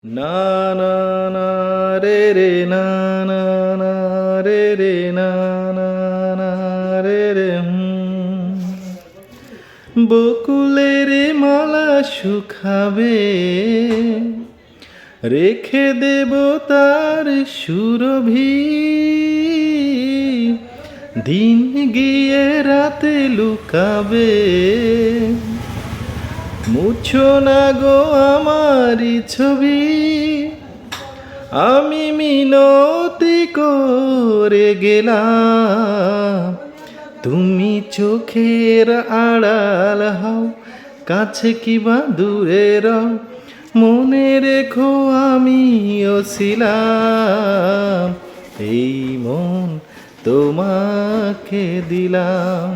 না না না রে রে না না না রে রে না না না রে রে বকুলের মালা শুকাবে রেখে দেব তার সুরভি দিন গিয়ে রাতে লুকাবে মুছো না গো আমারি ছবি আমি মিনতি করে গেলাম তুমি চোখের আড়াল হও কাছে কিবা দূরে রও মনে রেখো আমিও ছিলাম এই মন তোমাকে দিলাম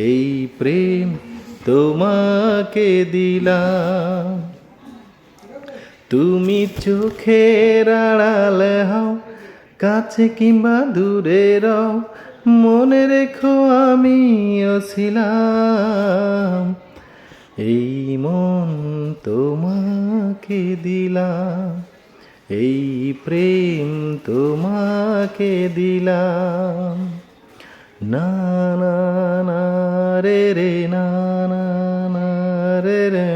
এই প্রেম তোমাকে দিলাম তুমি চোখের আড়াল হও কাছে কিংবা দূরে রও মনে রেখো আমিও ছিলাম এই মন তোমাকে দিলাম এই প্রেম তোমাকে দিলাম না না না রে রে না না না রে রে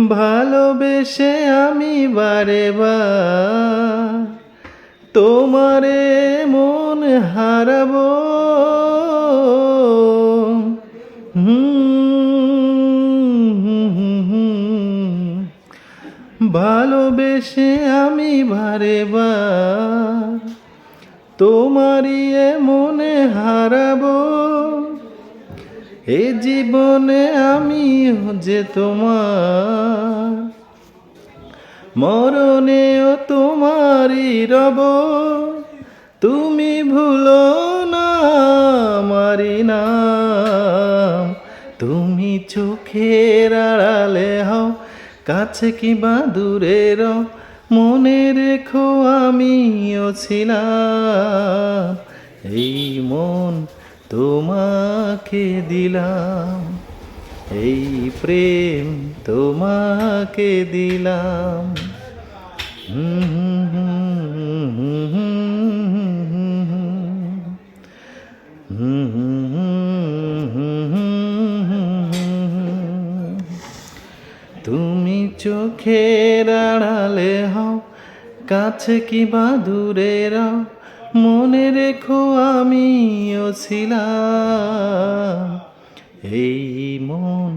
ভালোবেসে আমি বারে বার তোমারে মন হারাবো ভালোবেসে আমি বারে বার তোমারই মনে হারাবো এ জীবনে আমি যে তোমার মরণেও তোমারই রব তুমি ভুলো না আমারি নাম তুমি চোখের আড়ালে হও কাছে কিবা দূরে রও মনে রেখো আমিও ছিলাম এই মন তোমাকে দিলাম এই প্রেম তোমাকে দিলাম তুমি চোখের আড়ালে হও কাছে কিবা দূরে রও মনে রেখো আমিও ছিলাম এই মন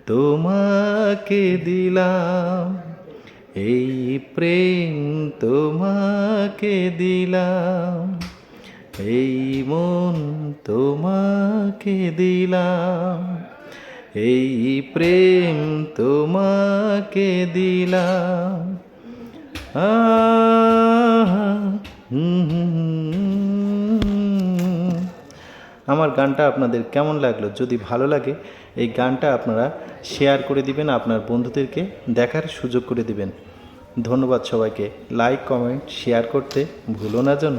তোমাকে দিলাম এই প্রেম তোমাকে দিলাম এই মন তোমাকে দিলাম এই প্রেম তোমাকে দিলাম আমার গানটা আপনাদের কেমন লাগলো যদি ভালো লাগে এই গানটা আপনারা শেয়ার করে দিবেন আপনার বন্ধুদেরকে দেখার সুযোগ করে দিবেন ধন্যবাদ সবাইকে লাইক কমেন্ট শেয়ার করতে ভুলো না যেন